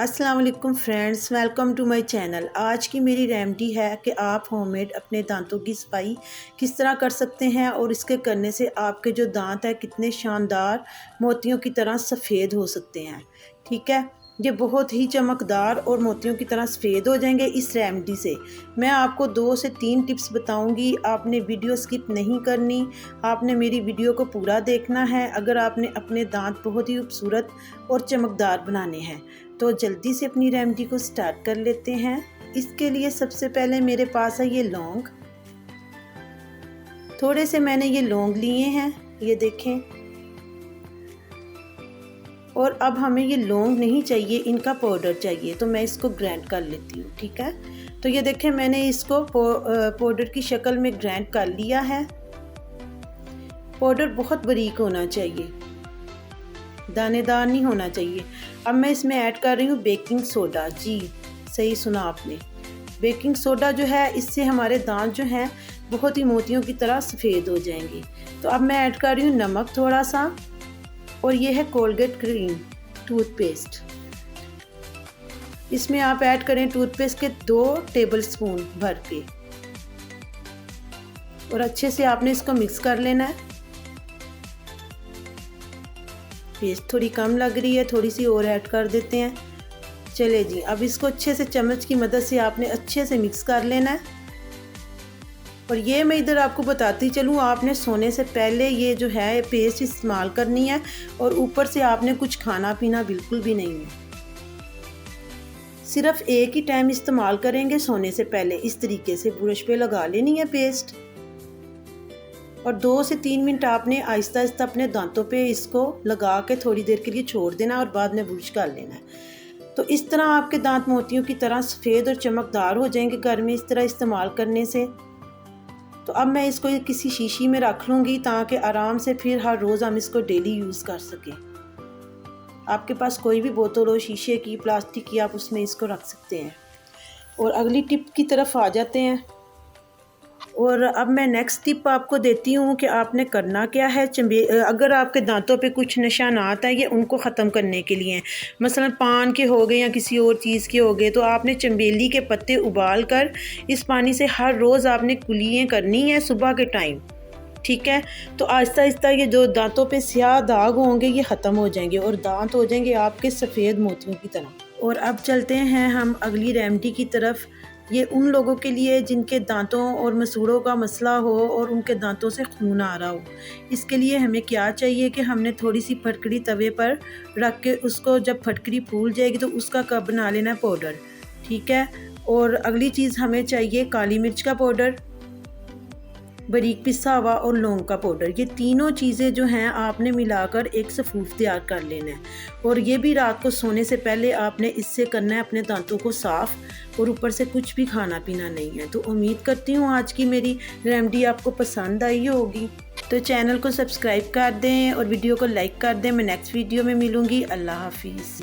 अस्सलाम वालेकुम friends, welcome to my channel. आज की मेरी रेमेडी है कि आप होममेड अपने दांतों की सफाई किस तरह कर सकते हैं और इसके करने से आपके जो दांत है कितने शानदार मोतियों की तरह सफ़ेद हो सकते हैं। ठीक है, ये बहुत ही चमकदार और मोतियों की तरह सफ़ेद हो जाएंगे इस रेमेडी से। मैं आपको 2 से 3 टिप्स बताऊंगी। आपने वीडियो स्किप नहीं करनी, आपने मेरी वीडियो को पूरा देखना है अगर आपने अपने दांत बहुत ही खूबसूरत और चमकदार बनाने हैं। तो जल्दी से अपनी रेमेडी को स्टार्ट कर लेते हैं। इसके लिए सबसे पहले मेरे पास है ये लौंग। थोड़े से मैंने ये लौंग लिए हैं, ये देखें। और अब हमें ये लौंग नहीं चाहिए, इनका पाउडर चाहिए, तो मैं इसको ग्राइंड कर लेती हूँ। ठीक है, तो ये देखें मैंने इसको पाउडर की शक्ल में ग्राइंड कर लिया है। पाउडर बहुत बारीक होना चाहिए, दानेदार नहीं होना चाहिए। अब मैं इसमें ऐड कर रही हूँ बेकिंग सोडा। जी सही सुना आपने, बेकिंग सोडा जो है इससे हमारे दांत जो हैं बहुत ही मोतियों की तरह सफ़ेद हो जाएंगे। तो अब मैं ऐड कर रही हूँ नमक थोड़ा सा, और ये है कोलगेट क्रीम टूथपेस्ट। इसमें आप ऐड करें टूथपेस्ट के 2 टेबलस्पून भर के, और अच्छे से आपने इसको मिक्स कर लेना है। पेस्ट थोड़ी कम लग रही है, थोड़ी सी और ऐड कर देते हैं। चले जी, अब इसको अच्छे से चम्मच की मदद से आपने अच्छे से मिक्स कर लेना है। और ये मैं इधर आपको बताती चलूँ, आपने सोने से पहले ये जो है पेस्ट इस्तेमाल करनी है, और ऊपर से आपने कुछ खाना पीना बिल्कुल भी नहीं है। सिर्फ एक ही टाइम इस्तेमाल करेंगे सोने से पहले। इस तरीके से ब्रश पे लगा लेनी है पेस्ट, और 2 से 3 मिनट आपने आहिस्ता आहिस्ता अपने दांतों पे इसको लगा के थोड़ी देर के लिए छोड़ देना, और बाद में ब्रश कर लेना है। तो इस तरह आपके दांत मोतियों की तरह सफ़ेद और चमकदार हो जाएंगे घर में इस तरह इस्तेमाल करने से। तो अब मैं इसको किसी शीशी में रख लूँगी ताकि आराम से फिर हर रोज़ हम इसको डेली यूज़ कर सकें। आपके पास कोई भी बोतल हो, शीशे की, प्लास्टिक की, आप उसमें इसको रख सकते हैं। और अगली टिप की तरफ आ जाते हैं। और अब मैं नेक्स्ट टिप आपको देती हूँ कि आपने करना क्या है। अगर आपके दांतों पे कुछ निशानात हैं, ये उनको ख़त्म करने के लिए हैं। मसलन पान के हो गए या किसी और चीज़ के हो गए, तो आपने चंबेली के पत्ते उबाल कर इस पानी से हर रोज़ आपने कुलियाँ करनी है सुबह के टाइम। ठीक है, तो आहिस्ता आहिस्ता ये जो दांतों पे स्याह दाग होंगे ये ख़त्म हो जाएंगे, और दांत हो जाएंगे आपके सफ़ेद मोतियों की तरह। और अब चलते हैं हम अगली रेमेडी की तरफ। ये उन लोगों के लिए जिनके दांतों और मसूड़ों का मसला हो और उनके दांतों से खून आ रहा हो। इसके लिए हमें क्या चाहिए कि हमने थोड़ी सी फटकड़ी तवे पर रख के उसको जब फटकड़ी फूल जाएगी तो उसका कप बना लेना पाउडर। ठीक है, और अगली चीज़ हमें चाहिए काली मिर्च का पाउडर, बारीक पिसा हुआ, और लौंग का पाउडर। ये तीनों चीज़ें जो हैं आपने मिलाकर एक सफ़ूफ तैयार कर लेना है। और ये भी रात को सोने से पहले आपने इससे करना है अपने दांतों को साफ़, और ऊपर से कुछ भी खाना पीना नहीं है। तो उम्मीद करती हूँ आज की मेरी रेमेडी आपको पसंद आई होगी। तो चैनल को सब्सक्राइब कर दें और वीडियो को लाइक कर दें। मैं नेक्स्ट वीडियो में मिलूँगी। अल्लाह हाफिज़।